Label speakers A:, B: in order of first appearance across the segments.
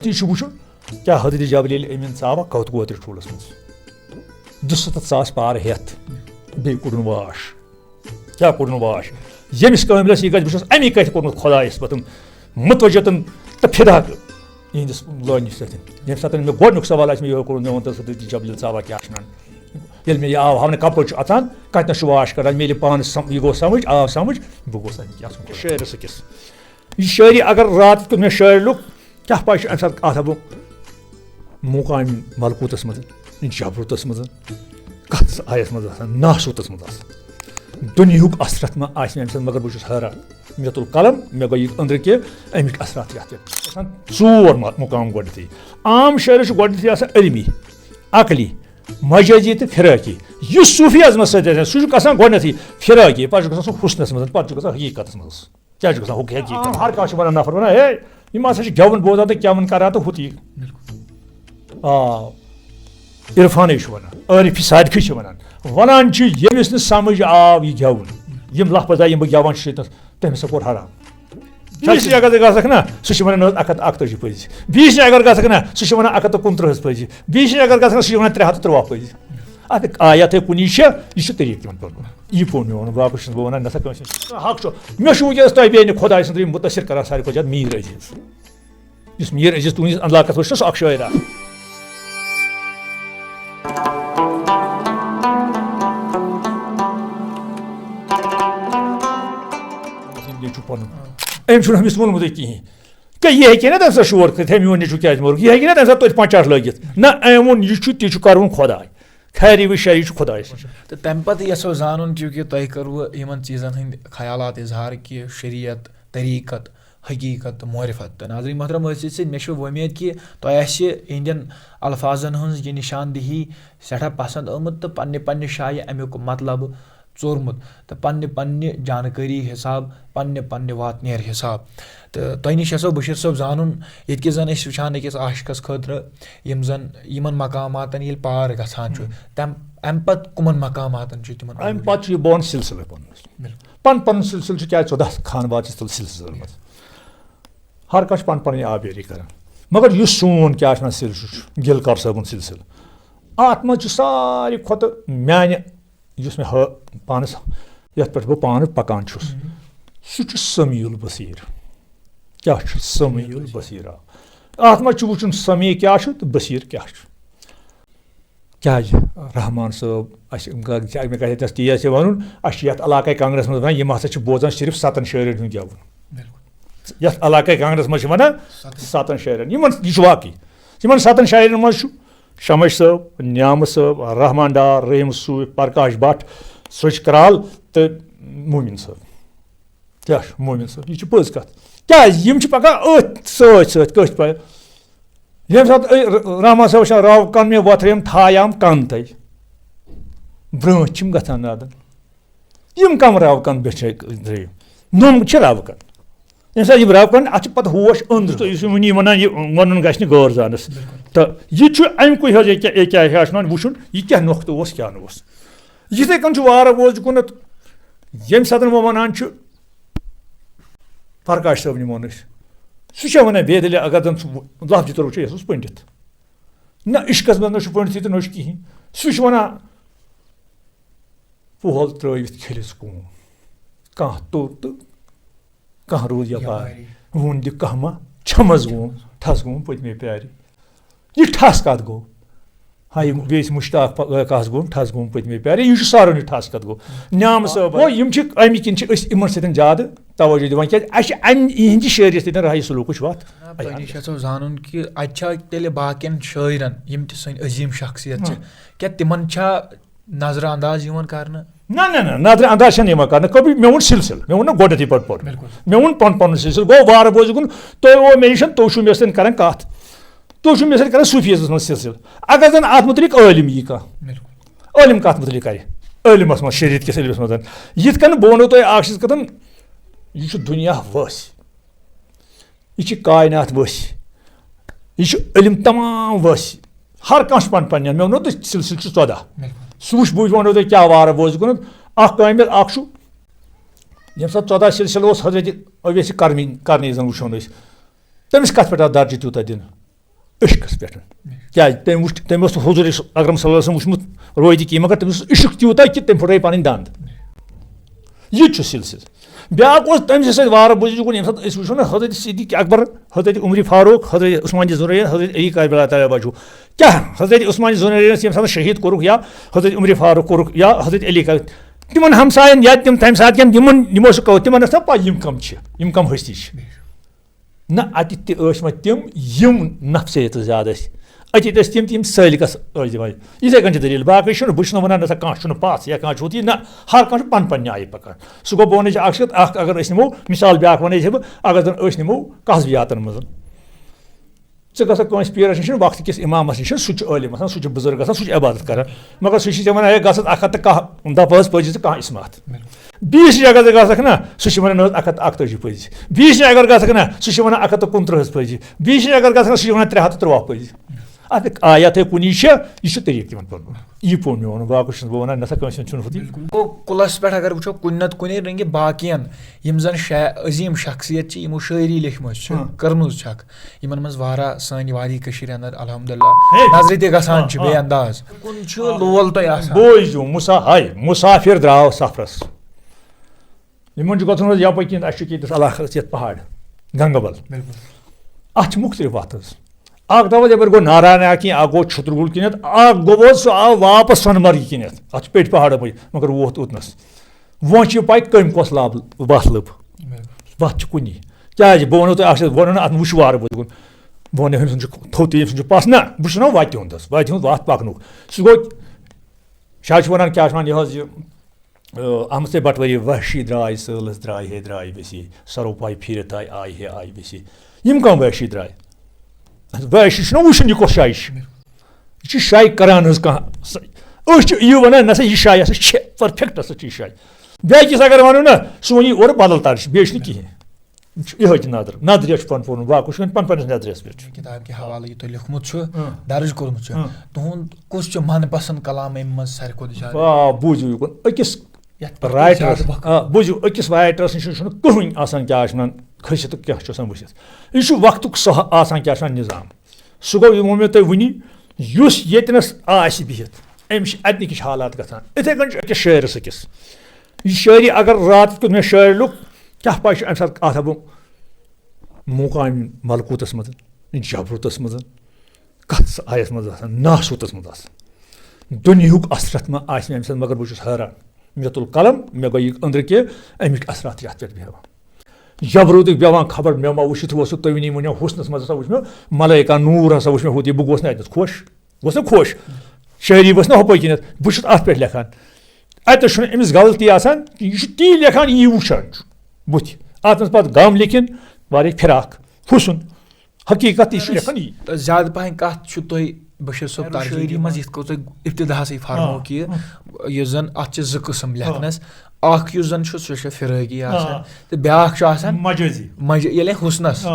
A: This Bushu, Yahadi Jabil, Emin Sava, Kaut water Chulas. Dus dat saas paar het. Be couldn't wash. Ja couldn't wash. Yemis Kamlas, you guys, I make it couldn't collide, but Mutwajetan, the Pidak in this learning setting. You have certain Godnuk Savalas, you couldn't know the Jabil Sava Cashman. Tell me, how many couple atan, Katna Shuash, and made upon some you go sandwich, sandwich, Bugos and Yasu. Share the kiss. You share the other rat to me, share look. Kahpash and Atabu Mukaam Malkutas mother, in Jabrutas mother, Kats Ayas mother, Nasutas mothers. Dunihuk Astratma, Iceland and Magabush's Hera, Metal Kalam, Megay Underke, and Mik Astrat Yat. Sur Mukaam Godity. Am Sherish Godity as an enemy. Akali, majeed Feraki. You Sufi as must say, Sujukasan Godity, Feraki, Pajukas of Husnas, Pajukas, he cut us. Jajukas, okay, Harkash one enough for hey. You must have Javan Boda the Kaman Karata Huti. Irfanish one, or if he side kitchen one. One and two years the summer of Yavan. Yim Lapada Yim Yavan shit, then support Haram. Jaga the Gazakana, Sushimana Akat actors, please. Bishagar Gazakana, Sushimana Akata Contras, please. Bishagar Gazakana Trahato, please. Ayate Punisha, you should take one. You put me on a vacation, one and a second. How so? Meshu just I be in the Kodais and dream with the Circara Sarkoja, me rages. This mere is just doing unlike a social actually. I'm sure Miss Mulmudi. He cannot answer short, tell me when you catch more. He cannot answer to Panchar luggage. Now I want you should teach you Karun Kodai. Carry with Shari Kodais.
B: The Tempati Asozan, Juki Taikaru, Iman season in Khayalat is Harki, Shariat, Tarikat, Hagikat, Morifat. And Adri Matra Mercis, Meshu Vomeki, Toyashi, Indian Alfazan Huns, Jinishan Dihi, set up Passant Umut, the Pani Shai, Amuk Matlab, Zormut, the Pani Janakari Hisab, Pani Wat near Hisab. The Tiny Shaso Bushir of Zanun, it gives an Ishanik is Ashkas Kodra, Yimzan, Iman Makamat and Il Par Gasanchu, Tam Ampat Kuman Makamat and Chitiman.
A: I'm partly born silsil upon us. Pan silsil to catch that Khan watches till silsil. Harkash Panpani Abirika. Mother, you soon catch my silsil, Gil Karsabun silsil. Art much sorry, quota mania, use me her panis, yet but Pan Pakanchus. Such a Samuel Basir. Cash, Samuel Basira. Atma Chuchun Sami Cash, the Basir Cash. Kaj, Rahman so, I make a test yes, Ashiat Alaka Congressman, Yamasa Bozan Sheriff Satan Sheriff in Javan. Yes, Alaka Congress Mashimana, Satan Sheriff. You want Jwaki. You want Satan Sheriff Mashu, Shamash, Nyamaso, Rahmanda, Reimsu, Parkash Bhat, Switch Kral, the Mumin sir. Cash, Mumin sir. You should put cut. Guys, you chipaka, so it's a coast by Ramasosha Rav can me what him Tayam Kante. Brunchim got another. Yum come Rav can be dream. No Chiravkan. Inside you Ravkan, Achipat who was under you one Gashni goes on us. You two I'm quite a hash non bushun, you can knock to was canvas. You take on to Ara was going to Jem Southern woman anchu. Parkash of Nimonis. Sushavana Bedele Agadan loved it or Jesus pointed. Na Ishkasman no pointed to Noshki. Sushwana who hold through with Kiliskum. Kahtu Karuya, Wound Kama, Chamazgum, Tasgum, put me perry. You task at go. I base Mustaf Kasgum, Tasgum, put me perry. You saw on your task at go. Nams of Yumchik, I make immersed in Jada. I'm in the sheriff in the high solution. What?
B: I Zanun, Acha Telebakan, Shoiran, Yim to Saint Azim Shaksi. Get the Mancha Nazra and Aziman Karna.
A: No, Nadra and Dashanima, copy me own silsil, me won't go to the port. Me won't pon silsil, go Varabogun, to mention Toshumis and Karankat. Toshumis and Sufis no silsil. Agadan Atmutrik early Mika. Early Katmutrikari. Early must share it, Cassius Mother. Yet can bono to actions. You should do worse. You should not worse. You should elim worse. Harkash Panpanian, no, not the silk soda. Sush Bush one of the Kavara was going to Akimel Akshu. Yamsatoda Silsilos had obviously carnism Ushonis. Then is Caspeta Darji to the dinner. عشقس پٮ۪ٹھ کیٛازِ تٔمۍ اوس حضوٗر اکرم صلی اللہ علیہ وسلم وٕچھمُت رویدِ کینٛہہ مگر تٔمِس اوس عشق تیوٗتاہ کہِ تٔمۍ پھٕٹرٲے پَنٕنۍ دَنٛد یہِ چھُ سِلسِلہٕ بیٛاکھ اوس تٔمۍ سۭتۍ وارٕ بٔزِج کُن ییٚمہِ ساتہٕ أسۍ وٕچھو نا حضرت صدیق اکبر حضرت عمر فاروق حضرت عثمان زُنیرین حضرت علی کربلا تعالیٰ وجہ کیٛاہ حضرت عثمان زُنیرینس ییٚمہِ ساتہٕ شہیٖد کوٚرُکھ یا حضرت عمر فاروق کوٚرُکھ یا حضرت علی تِمن ہمساین یا تِم تَمہِ ساتہٕ کٮ۪ن یِمو سُہ کوٚر تِمن ٲس نا پاے یِم کم چھِ یِم کم ہستی چھِ نہ اَتہِ تہِ ٲسۍ وۄنۍ تِم یِم نفسیت زیادٕ ٲسۍ اَتہِ ٲسۍ تِم تِم سٲلِکس ٲسۍ دِوان یِتھَے کٔنۍ چھِ دٔلیٖل باقٕے چھُنہٕ بہٕ چھُس نہٕ وَنان نسا کانٛہہ چھُنہٕ پَژھ یا کانٛہہ چھُ ہُتھ یہِ نہ ہر کانٛہہ چھُ پنٕنہِ آیہِ پَکان سُہ گوٚو بہٕ وَنٕچ اکھ اگر أسۍ نِمو مِثال بیٛاکھ وَنٕے ژےٚ بہٕ اگر زَن أسۍ نِمو قصبیاتن منٛز ژٕ گژھکھ کٲنٛسہِ پیٖرَس نِش وقتہٕ کِس اِمامَس نِش سُہ چھُ عٲلِم آسان سُہ چھُ بُزرگ آسان سُہ چھُ عبادت کران مگر سُہ چھِ ژےٚ وَنان ہے گژھکھ 101 دَپہٕ پٔرزِ ژٕ کانٛہہ اِسمات بیٚیِس نِش اگر ژٕ گژھکھ نا سُہ چھِ وَنان نہ حظ 141 پٔرزِ بیٚیِس نِش اگر گژھکھ نا سُہ چھِ وَنان 129 پٔرزِ بیٚیِس نِش اگر گژھکھ نا سُہ چھِ وَنان 313 پٔرزِ اَتھ آیاتھٕے کُنی چھِ یہِ چھُ طریٖقہٕ تِمن پوٚرمُت یہِ پوٚر مےٚ ووٚن باقٕے چھُس بہٕ وَنان نسا کٲنٛسہِ ہُنٛد چھُنہٕ ہُہ
B: گوٚو کُلس پٮ۪ٹھ اگر وٕچھو کُنہِ نتہٕ کُنہِ رنٛگہِ باقین یِم زن عظیٖم شخصیت چھِ یِمو شٲعری لیٚکھمٕژ چھِ کٔرمٕژ چھکھ یِمن منٛز واریاہ سانہِ وادی کٔشیٖرِ انٛدر الحمدُاللہ نظرِ تہِ گژھان چھِ بے انداز کُن چھُ لول تۄہہِ آسان
A: بوٗزِو مُسافِر درٛاو سفرس یِمن چھُ گژھُن حظ یپٲرۍ کِنۍ اَسہِ چھُ ییٚتِس علاقس یَتھ پہاڑ گنگبل اَتھ چھِ مُختٔلِف وَتھ حظ اکھ دۄہ حظ یپٲرۍ گوٚو ناراناگ کِنۍ اکھ گوٚو چھُترگُل کِنٮ۪تھ اکھ گوٚو حظ سُہ آو واپس سۄنہٕ مرگہِ کِنٮ۪تھ اَتھ چھُ پیٚٹھۍ پہاڑ اَپٲرۍ مگر ووت اوٚتنس وۄنۍ چھِ پاے کٔمۍ کۄس وَتھ لٔب وَتھ چھِ کُنی کیٛازِ بہٕ وَنو تۄہہِ اکھ چیٖز بہٕ وَنو نہٕ اَتھ وٕچھ وارٕ بہٕ وَنو أمۍ سُنٛد چھُ تھوٚد تہٕ أمۍ سُنٛد چھُ پَس نہ بہٕ چھُس وَنان وَتہِ ہُنٛد حظ وَتہِ ہُنٛد وَتھ پَکنُک سُہ گوٚو شاید چھِ وَنان کیٛاہ چھِ وَنان یہِ حظ یہِ احمد سے بٹوٲری وحشی درٛاے سٲلَس درٛاے ہے درٛاے ویسی سرو پاے پھیٖرِتھ آیہِ ہے آیہِ ویسی یِم کَم وحشی درٛاے وحشی چھُنہ وٕچھُن یہِ کۄس جایہِ چھِ یہِ چھِ شاے کران حظ کانٛہہ أسۍ چھِ یہِ وَنان نہ سا یہِ جاے ہسا چھِ پٔرفیکٹ ہسا چھِ یہِ جاے بیٚکِس اگر وَنو نہ سُہ وَنہِ اورٕ بدل طرزٕ بیٚیہِ چھُنہٕ کِہیٖنۍ یہِ چھُ یِہوے چھِ نظرِ چھُ پَنُن پوٚرمُت باقٕے چھُ پَنٕنِس نظرِس پٮ۪ٹھ
B: کِتاب کہِ حوالہٕ یہِ تۄہہِ لیوٗکھمُت چھُ درٕج کوٚرمُت چھُ تُہُنٛد کُس چھُ من پسنٛد کلام اَمہِ منٛز ساروی کھۄتہٕ زیادٕ
A: بوٗزِو یِکُن أکِس رایٹرس بوٗزِو أکِس رایٹرس نِش چھُنہٕ کٕہٕنۍ آسان کیٛاہ چھِ وَنان کھٔسِتھ تہٕ کیٛاہ چھُ آسان ؤسِتھ یہِ چھُ وقتُک سۄ آسان کیٛاہ چھِ وَنان نِظام سُہ گوٚو یہِ ووٚن مےٚ تۄہہِ وٕنی یُس ییٚتنَس آسہِ بِہِتھ أمِس چھِ اَتنٕکِچ حالات گژھان یِتھَے کٔنۍ چھُ أکِس شٲعرَس أکِس یہِ شٲعری اگر راتَس کیُتھ مےٚ شٲعر لیوٚکھ کیٛاہ پاے چھُ اَمہِ ساتہٕ آسہٕ ہا بہٕ مُقام ملکوٗتَس منٛز جبروٗتَس منٛز کَتھ آیَس منٛز آسان ناسوٗتَس منٛز آسان دُنیہُک اثرت ما آسہِ مےٚ اَمہِ ساتہٕ مگر بہٕ چھُس حٲران مےٚ تُل قلم مےٚ گوٚو یہِ أنٛدرٕ کہِ اَمِکۍ اثرات چھِ اَتھ پٮ۪ٹھ بیٚہوان جبروٗتٕکۍ بیٚہوان خبر مےٚ ما وٕچھِتھ اوسُکھ تُہۍ ؤنِو ؤنِو حُسنَس منٛز ہسا وٕچھ مےٚ ملٲیکا نوٗر ہسا وٕچھ مےٚ ہُتہِ بہٕ گوس نہٕ اَتٮ۪تھ خۄش گوس نہ خۄش شٲعری ؤژھ نہ ہُپٲرۍ کِنٮ۪تھ بہٕ چھُس اَتھ پٮ۪ٹھ لیکھان اَتٮ۪تھ چھُنہٕ أمِس غلطی آسان یہِ چھُ تی لیکھان یی وٕچھان چھُ بٕتھِ اَتھ منٛز پَتہٕ غم لیکھِنۍ واریاہ فِراق حُسُن حقیٖقت یہِ چھُ لیکھان یی
B: زیادٕ پَہَن کَتھ چھُ تۄہہِ بشیٖر صٲب شٲعری منٛز یِتھ کٔنۍ تۄہہِ اِبتِداہسٕے فرمو کہِ یُس زَن اَتھ چھِ 2 قٕسٕم لیکھنَس اکھ یُس زَن چھُ سُہ چھُ فِرٲقی آسان تہٕ بیٛاکھ چھُ آسان ییٚلہِ حُسنَس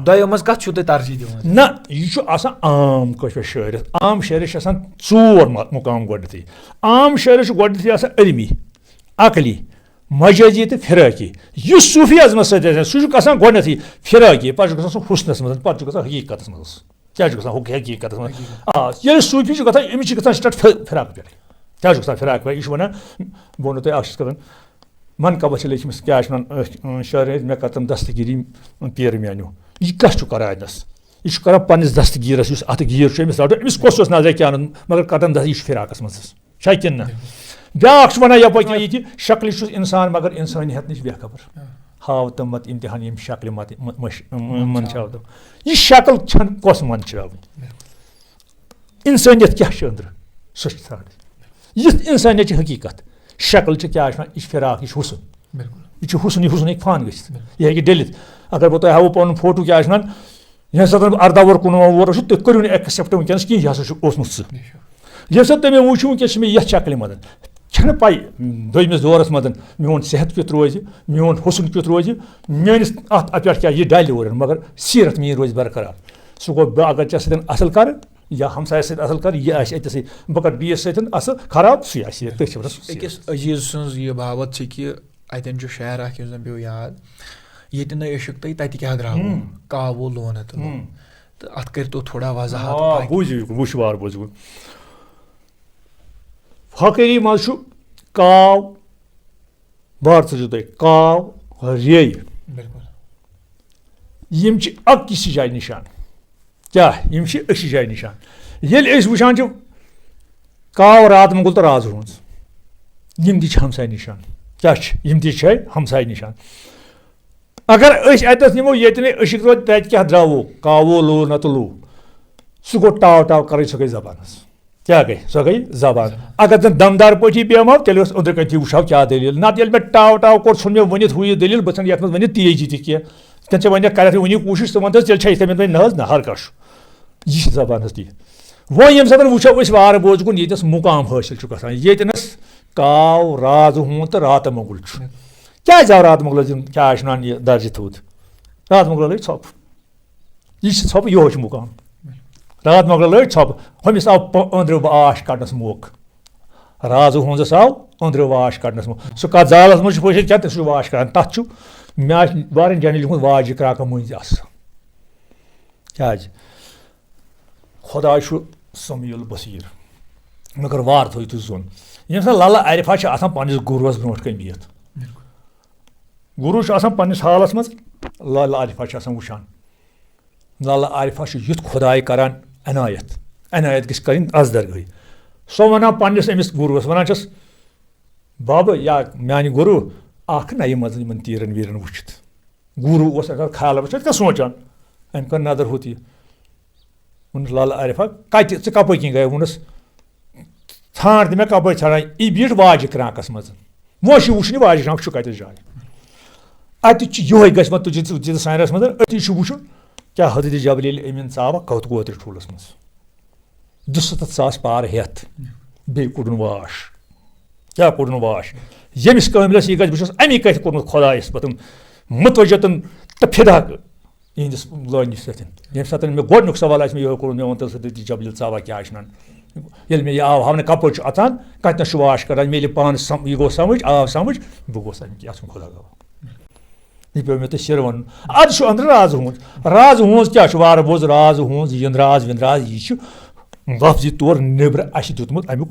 B: دۄیو منٛز کَتھ چھُو تُہۍ ترجیح دِوان
A: نہ یہِ چھُ آسان عام کٲشِر پٲٹھۍ شٲعرَس عام شٲعرَس چھِ آسان 4 مُقام گۄڈنٮ۪تھٕے عام شٲعرَس چھُ گۄڈنٮ۪تھٕے آسان علمی عقلی مجٲزی تہٕ فِرٲقی یُس صوٗفی اعظمَس سۭتۍ آسان سُہ چھُکھ آسان گۄڈنٮ۪تھٕے فِرٲقی پَتہٕ چھُ گژھان سُہ حُسنَس منٛز پَتہٕ چھُ گژھان حقیٖقتَس منٛز کیٛاہ چھُ گژھان حقیٖقتَس منٛز ییٚلہِ صوٗفی چھُ گژھان أمِس چھِ گژھان سِٹاٹ فِراق پٮ۪ٹھ کیٛاہ چھُ گژھان فِراق پٮ۪ٹھ یہِ چھُ وَنان بہٕ وَنو تۄہہِ اَکھ چیٖز کَران منقبس چھِ لیٚچھمٕژ کیٛاہ چھِ وَنان شٲعرِ مےٚ کٔر تِم دستگیٖری پیٖرٕ میٛانیو یہِ کیٛاہ چھُ کَران اَتنَس یہِ چھُ کَران پنٛنِس دستگیٖرَس یُس اَتھٕ گیٖر چھُ أمِس رَٹُن أمِس کۄس اوس نظرِ کیٛاہ اَنُن مگر کَران یہِ چھُ فِراقَس منٛز چھا کِنہٕ نہ بیٛاکھ چھُ وَنان یَپٲرۍ کِنۍ ییٚتہِ شکلہِ چھُس اِنسان مگر اِنسٲنیت نِش بےخبر ہاو تہٕ مت اِمتِحان ییٚمہِ شکلہِ مت منٛدچھاو یہِ شکل چھَنہٕ کۄس منٛدچھاوٕنۍ اِنسٲنیت کیٛاہ چھِ أنٛدرٕ سۄ چھِ ژھانٛڈٕنۍ یِتھ اِنسٲنیت چھِ حقیٖقت شکل چھِ کیٛاہ چھِ وَنان یہِ چھِ فِراق یہِ چھُ حُسُن یہِ چھُ حُسُن یہِ حُسُن ہیٚکہِ فان گٔژھِتھ یہِ ہیٚکہِ ڈٔلِتھ اگر بہٕ تۄہہِ ہاوو پَنُن فوٹو کیٛاہ چھِ وَنان ییٚمہِ ساتہٕ 18 وُہُر 19 وُہُر اوسُو تُہۍ کٔرِو نہٕ ایٚکسیپٹ وٕنکیٚنَس کِہیٖنۍ یہِ ہسا چھُ اوسمُت سُہ ییٚمہِ ساتہٕ تُہۍ مےٚ وٕچھِو وٕنکیٚس چھِ مےٚ یَتھ شکلہِ منٛز چھَنہٕ پاے دوٚیمِس دورَس منٛز میون صحت کیُتھ روزِ میون حُسُن کیُتھ روزِ میٲنِس اَتھ پٮ۪ٹھ کیٛاہ یہِ ڈَلہِ اورَن مگر سیٖرت میٛٲنۍ روزِ برقرار سُہ گوٚو بہٕ اگر ژےٚ سۭتۍ اَصٕل کَرٕ یا ہمسایَس سۭتۍ اَصٕل کَرٕ یہِ آسہِ أتِسٕے بہٕ کَرٕ بیٚیِس سۭتۍ اَصٕل خراب سُے آسہِ تٔتھۍ چھِ وَنان
B: أکِس عزیٖز سٕنٛز یہِ باوت چھِ کہِ اَتٮ۪ن چھُ شعر اکھ یُس زَن پیوٚو یاد ییٚتہِ نہٕ عشق تہٕ تَتہِ کیٛاہ درٛاوُن کاوو لونہٕ تہٕ تہٕ اَتھ کٔرۍتو تھوڑا وضاحت.
A: بوٗزِو وُشوار بوٗزِو. فقٲری منٛز چھُ کاو بار تھٲیزیو تُہۍ کاو ریٚیہِ یِم چھِ أکِس جایہِ نِشان. کیٛاہ یِم چھِ أکِس جایہِ نِشان. ییٚلہِ أسۍ وٕچھان چھِ کاو رات مۄگُل تہٕ رازٕ ہٕنٛز یِم تہِ چھِ ہمساے نِشان. کیٛاہ چھِ یِم تہِ چھِ ہمساے نِشان. اگر أسۍ اَتٮ۪تھ نِمو ییٚتہِ نہٕ أسۍ روزِ تَتہِ کیٛاہ درٛاوو کاوو لوٗ نتہٕ لوٗ سُہ گوٚو ٹاو ٹاو کَرٕنۍ سۄ گٔے زبان حظ. کیٛاہ گٔے سۄ گٔے زبان. اگر زن دمدار پٲٹھی بیٚہمو تیٚلہِ اوس أنٛدرٕ کَنۍ تہِ وٕچھو کیٛاہ دٔلیٖل. نتہٕ ییٚلہِ مےٚ ٹاو ٹاو کوٚر ژھُن مےٚ ؤنِتھ ہُہ یہِ دٔلیٖل بہٕ ژھٕنہٕ یَتھ منٛز ؤنِتھ تیزی تہِ کینٛہہ. یِتھ کٔنۍ ژےٚ وۄنۍ کَرٮ۪تھ وٕنی کوٗشِش ژٕ وَن حظ تیٚلہِ چھا یِتھَے پٲٹھۍ نہ حظ نہ ہر کانٛہہ چھُ. یہِ چھِ زبان حظ تی. وۄنۍ ییٚمہِ ساتہٕ وٕچھو أسۍ وارٕ بوز کُن ییٚتٮ۪س مُقام حٲصِل چھُ گژھان ییٚتٮ۪نَس کاو رازٕ ہُنٛد تہٕ راتہٕ مۄگُل چھُ. کیٛازِ آو راتہٕ مۄگلَس یِم کیٛاہ چھِ وَنان یہِ درجہِ تھوٚد. راتہٕ مۄگلہٕ لٔگۍ ژھۄپہٕ. یہِ چھِ ژھۄپہٕ یِہوے چھُ مُقام. راتہٕ مۄگلہٕ لٔگۍ ژھۄپہٕ. ہُمِس آو أنٛدرٕ واش کَڑنَس موقعہٕ. رازٕ ہُنٛزَس آو أنٛدرٕ واش کَڑنَس موقعہٕ. سُہ کَتھ زالَس منٛز چھُ پھٔسِتھ کیٛاہ تہٕ سُہ چھُ واش کَران. تَتھ چھُ مےٚ آسہِ واریاہَن جایَن لیوٗکھمُت واجہِ کرٛاکہٕ مٔنٛزۍ آسہٕ. کیٛازِ خۄدا چھُ سمیٖع البصیٖر. مےٚ کٔر وارٕ تھٲیِو تُہۍ زوٚن. ییٚمہِ ساتہٕ للہٕ عرفہ چھِ آسان پنٛنِس گُروَس برونٛٹھ کَنۍ بِہِتھ. گُروٗ چھُ آسان پنٛنِس حالَس منٛز للہٕ عرفہ چھِ آسان وٕچھان. للہٕ عرفہ چھُ یُتھ خۄداے کَران عنایت گژھِ کَرٕنۍ اَزدَرگٲہی. سۄ وَنان پنٛنِس أمِس گُروٗوَس وَنان چھَس بابہٕ یا میٛانہِ گُروٗ اَکھ نہ یِم یِمَن تیٖرَن ویٖرَن وٕچھِتھ. گُروٗ اوس اَگر خیال وٕچھِتھ یِتھ کٔنۍ سونٛچان أمۍ کٔر نظر ہُتھ یہِ. ووٚنُس للہٕ عرفہ کَتہِ ژٕ کَپٲرۍ کِنۍ گٔیے. ووٚنُس ژھانٛڈ تہِ مےٚ کَپٲرۍ ژھانٛڈان یہِ بیٖٹھ واجہِ کرٛانٛکَس منٛز. وۄنۍ چھُ وٕچھُن یہِ واجہِ کرٛانٛک چھُ کَتٮ۪س جاے. اَتہِ چھُ یِہوے گژھِ وۄنۍ تُجہِ ساینَس منٛز أتی چھُ وٕچھُن کیٛاہ حضرت جبریٖل ییٚلہِ أمیٖن ژاوَکھ کوٚت کوترِ ٹھوٗلَس منٛز 200 پار ہٮ۪تھ بیٚیہِ کوٚڑُن واش. کیٛاہ کوٚڑُن واش. ییٚمِس کٲمِلَس یہِ گژھِ بہٕ چھُس اَمی کَتھِ کوٚرمُت خۄدایَس پَتہٕ مُتوجتَن تہٕ فِدا یِہِنٛدِس لٲنہِ سۭتۍ. ییٚمہِ ساتہٕ مےٚ گۄڈنیُک سوال آسہِ مےٚ یِہوے کوٚرمُت مےٚ ووٚن تَمہِ سۭتۍ جبریٖل ژاوا کیٛاہ چھِ وَنان. ییٚلہِ مےٚ یہِ آو ہاونہٕ کَپٲرۍ چھُ اَژان کَتٮ۪نَس چھُ واش کَران مےٚ ییٚلہِ پانہٕ یہِ گوٚو سَمٕجھ آو سَمٕجھ بہٕ گوٚوُس اَمہِ اَژُن خۄدا گوٚو. یہِ پیٚو مےٚ تۄہہِ سِر وَنُن. اَدٕ چھُ أنٛدرٕ رازٕ ہُنٛد. رازٕ ہُنٛز کیٛاہ چھُ وارٕ بوز رازٕ ہُنٛز یِنٛدراز وِنٛدراز یہِ چھُ لفظی طور نیٚبرٕ اَسہِ دیُتمُت اَمیُک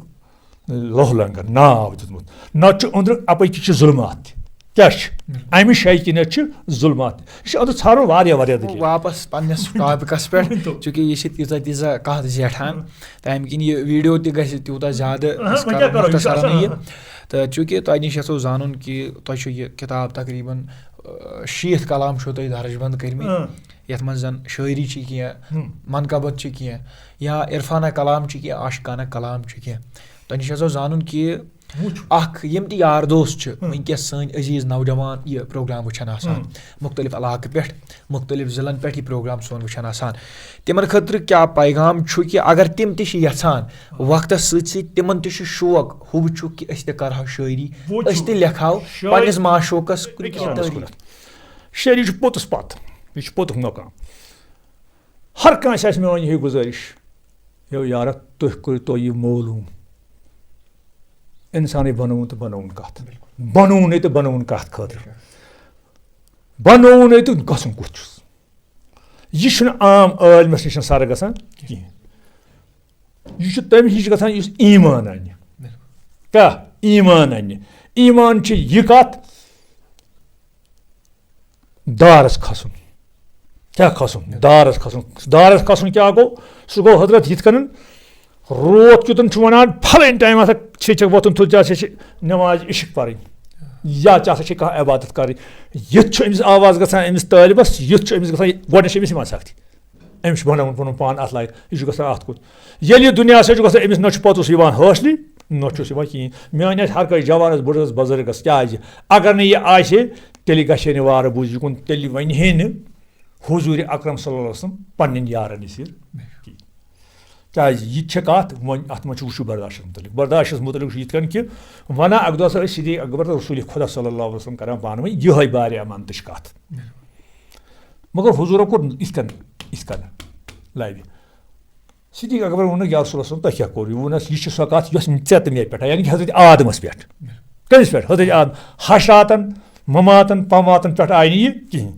A: لوہ لنٛگر ناو دیُتمُت. نَتہٕ چھُ أنٛدرٕ اَپٲرۍ کِنۍ چھِ ظُلمات تہِ. کیٛاہ چھِ اَمہِ جایہِ کِنٮ۪تھ چھِ ظُلمات تہِ. یہِ چھُ أنٛدرٕ ژھانٛڈُن واریاہ دٔلیٖل.
B: واپَس پنٛنِس ٹاپِکَس پٮ۪ٹھ چوٗنٛکہِ یہِ چھِ تیٖژاہ کَتھ زیٹھان تَمہِ کِنۍ یہِ ویٖڈیو تہِ گژھِ تیوٗتاہ زیادٕ یہِ. تہٕ چوٗنٛکہِ تۄہہِ نِش یَژھو زانُن کہِ تۄہہِ چھُ یہِ کِتاب تقریٖباً 60 کلام چھُو تۄہہِ درٕج بنٛد کٔرمٕتۍ یَتھ منٛز زَن شٲعری چھِ کینٛہہ منقبت چھِ کینٛہہ یا عرفانہ کلام چھِ کینٛہہ عاشقانہ کلام چھِ کینٛہہ. تۄہہِ نِش یَژھو زانُن کہِ اکھ یِم تہِ یار دوس چھِ وٕنکیٚس سٲنۍ عزیٖز نوجوان یہِ پروگرام وٕچھان آسان مُختٔلِف علاقہٕ پٮ۪ٹھ مُختٔلِف ضِلعن پٮ۪ٹھ یہِ پروگرام سون وٕچھان آسان تِمن خٲطرٕ کیٛاہ پیغام چھُ کہِ اگر تِم تہِ چھِ یژھان وقتس سۭتۍ سۭتۍ تِمن تہِ چھُ شوق ہُہ چھُ کہِ أسۍ تہِ کرہاو شٲعری أسۍ تہِ لیکھہاو پنٕنِس معشوقس.
A: شٲعری چھُ پوٚتُس پتھ یہِ چھُ پوٚتُک مقام. ہر کٲنٛسہِ آسہِ میون یِہے گُزٲرِش یو یارا تُہۍ کٔرۍتو یہِ معلوٗم اِنسانٕے بنووُن تہٕ بنووُن کَتھ بنووُنے تہٕ بنووُن کَتھ خٲطرٕ بنووُنے تہٕ گژھُن کُس چھُس. یہِ چھُنہٕ عام عٲلمَس نِش سَر گژھان کِہیٖنۍ. یہِ چھُ تٔمِس نِش گژھان یُس ایٖمان اَنہِ. کیٛاہ ایٖمان اَنہِ. ایٖمان چھِ یہِ کَتھ دارس کھسُن. کیٛاہ کھسُن دارس کھسُن. دارس کھسُن کیٛاہ گوٚو سُہ گوٚو حضرت یِتھ کٔنۍ روت کیُتن چھُ وَنان پھلٲنۍ ٹایم ہسا چھِ وۄتھُن تھوٚد ژےٚ ہسا چھِ نٮ۪ماز عشق پَرٕنۍ یا ژےٚ ہسا چھِ کانٛہہ عبادت کَرٕنۍ. یِتھ چھُ أمِس آواز گژھان أمِس طٲلبَس یُتھ چھُ أمِس گژھان گۄڈنٮ۪تھ چھِ أمِس یِوان سختی أمِس چھُ بناوُن پَنُن پان اَتھ لایق یہِ چھُ گژھان اَتھ کُن. ییٚلہِ یہِ دُنیاہَس چھُ گژھان أمِس نہ چھُ پوٚتُس یِوان حٲصلٕے نہ چھُس یِوان کِہیٖنۍ. میٛٲنۍ آسہِ ہر کٲنٛسہِ جوانَس بٕڈَس بُزرگَس کیٛازِ اگر نہٕ یہِ آسہِ تیٚلہِ گژھِ ہے نہٕ وارٕ بوٗزِ کُن تیٚلہِ وَنہِ ہے نہٕ حضوٗرِ اکرم صلی اللہ علیہ وسلم پنٛنٮ۪ن یارَن نِش کِہیٖنۍ. کیٛازِ یہِ تہِ چھِ کَتھ وۄنۍ اَتھ منٛز چھُ وٕچھُو برداشَس مُتعلِق. برداشَس مُتعلِق چھُ یِتھ کٔنۍ کہِ وَنان اَکہِ دۄہ ہسا ٲسۍ صدیٖق اکبر تہٕ رسوٗلِ خۄدا صلی اللہ علیہ وسلم کَران پانہٕ ؤنۍ یِہوٚے بارے اَمانتٕچ کَتھ مگر حضوٗرو کوٚر یِتھ کٔنۍ لَبہِ. صدیٖق اکبر ووٚنُکھ یا رسول اللہ تۄہہِ کیٛاہ کوٚر یہِ ووٚنُس یہِ چھِ سۄ کَتھ یۄس ژےٚ تہٕ مےٚ پٮ۪ٹھ یعنی کہِ حضرت آدمَس پٮ۪ٹھ. کٔمِس پٮ۪ٹھ حضرت آدم حشراتن مماتن پماتن پٮ۪ٹھ آیہِ نہٕ یہِ کِہیٖنۍ.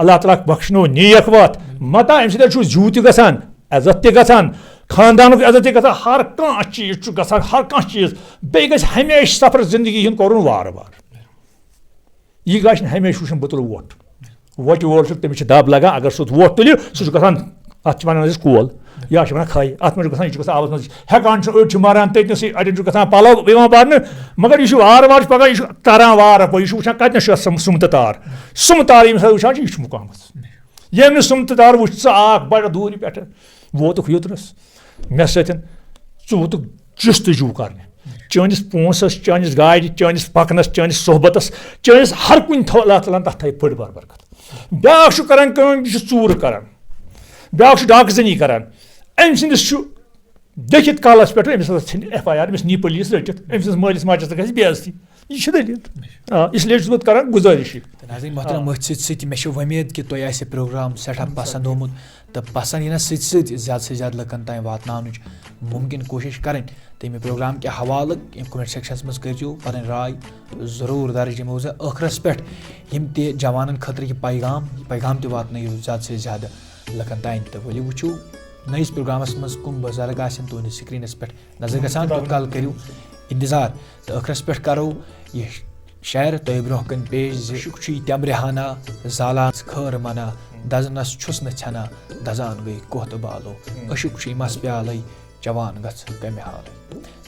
A: اللہ تعالیٰ بخشنو نیک وات متا اَمہِ سۭتۍ چھُ زیوٗ تہِ گژھان عزت تہِ گژھان خاندانُک عزت تہِ گژھان ہر کانٛہہ چیٖز چھُ گژھان ہر کانٛہہ چیٖز بیٚیہِ گژھِ ہمیشہِ سفر زندگی ہُنٛد کَرُن وارٕ وارٕ یہِ گژھِ نہٕ ہمیشہِ وٕچھُن بہٕ تُلہٕ ووٹ ووٹہِ وول چھُ تٔمِس چھِ دب لگان اگر سُہ ووٹ تُلہِ سُہ چھُ گژھان اَتھ چھِ وَنان أسۍ کول یا چھِ وَنان کھَے اَتھ منٛز چھُ گژھان یہِ چھُ گژھان آبَس منٛز ہٮ۪کان چھُ أڑۍ چھِ مَران تٔتنَسٕے اَڑٮ۪ن چھُ گژھان پَلو یِوان بَرنہٕ مگر یہِ چھُ وارٕ وارٕ چھُ پَکان یہِ چھُ تَران وارٕ پٲٹھۍ یہِ چھُ وٕچھان کَتنَس چھُ اَتھ سُمتہٕ تار سُمہٕ تار ییٚمہِ ساتہٕ وٕچھان چھِ یہِ چھُ مُقامَس ییٚمہِ نہٕ سُمتہٕ تار وٕچھ ژٕ آکھ بَڑٕ دوٗرِ پٮ۪ٹھٕ ووتُکھ یوٚتنَس مےٚ سۭتۍ ژٕ ووتُکھ جُستجوٗ کَرنہِ چٲنِس پونٛسَس چٲنِس گاڑِ چٲنِس پَکنَس چٲنِس صحبتَس چٲنِس ہر کُنہِ تھوٚو اللہ تعالیٰ ہَن تَتھ تھایہِ بٔڑ بار برکت بیٛاکھ چھُ کَران کٲم یہِ چھُ ژوٗرٕ کَران بیٛاکھ چھُ ڈاکزٔنی کَران أمۍ سٕنٛدِس چھُ لیکھِتھ کالَس پٮ۪ٹھ أمِس ہَسا ژھٕنہِ ایف آی آر أمِس نی پُلیٖس رٔٹِتھ أمۍ سٕنٛدِس مٲلِس ماجہِ تہِ گژھِ بے عزتی یہِ چھِ دٔلیٖل اِسلیے چھُس بہٕ کَران گُزٲرِش یہِ
B: ناظریٖن محترم أتھۍ سۭتۍ سۭتۍ مےٚ چھِ وۄمید کہِ تۄہہِ آسہِ یہِ پرٛوگرام سٮ۪ٹھاہ پَسنٛد آمُت تہٕ پَسنٛد یِنَس سۭتۍ سۭتۍ زیادٕ سے زیادٕ لُکَن تانۍ واتناونٕچ مُمکِن کوٗشِش کَرٕنۍ تہٕ ییٚمہِ پرٛوگرام کہِ حوالہٕ ییٚمہِ کومٮ۪نٛٹ سٮ۪کشَنَس منٛز کٔرۍزیو پَنٕنۍ راے ضروٗر درٕج یِمو زَن ٲخرَس پٮ۪ٹھ یِم تہِ جوانَن خٲطرٕ یہِ پیغام تہِ واتنٲیِو زیادٕ سے زیادٕ لُکَن تانۍ تہٕ ؤلِو وٕچھو نٔیِس پرٛوگرامَس منٛز کٕم بُزرگ آسن تُہٕنٛدِس سِکریٖنَس پٮ۪ٹھ نظر گژھان توٚت کال کٔرِو اِنتظار تہٕ ٲخرَس پٮ۪ٹھ کَرو یہِ شعر تۄہہِ برونٛہہ کَنہِ پیش زِ شُک چھُے تٮ۪مرِ ہنا زالان خٲر منا دَزنَس چھُس نہٕ ژھٮ۪نان دَزان گٔے کوہ تہٕ بالو أشُک چھُے مَس پیالَے جوان گژھ کَمہِ حالٕے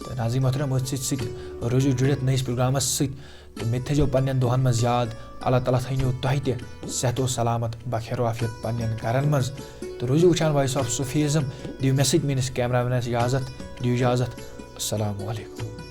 B: تہٕ ناظریٖن محترم أتھۍ سۭتۍ سۭتۍ روٗزِو جُڑِتھ نٔیِس پرٛوگرامَس سۭتۍ تہٕ مےٚ تہِ تھٲیزیو پنٛنٮ۪ن دۄہَن منٛز یاد اللہ تعالیٰ تھٲینو تۄہہِ تہِ صحت و سلامت بخیر وافیت پنٛنٮ۪ن گَرَن منٛز تہٕ روٗزِو وٕچھان وایِس آف سُفیٖزم دِیِو مےٚ سۭتۍ میٲنِس کیمرا مینَس اِجازت دِیِو اِجازت السلامُ علیکُم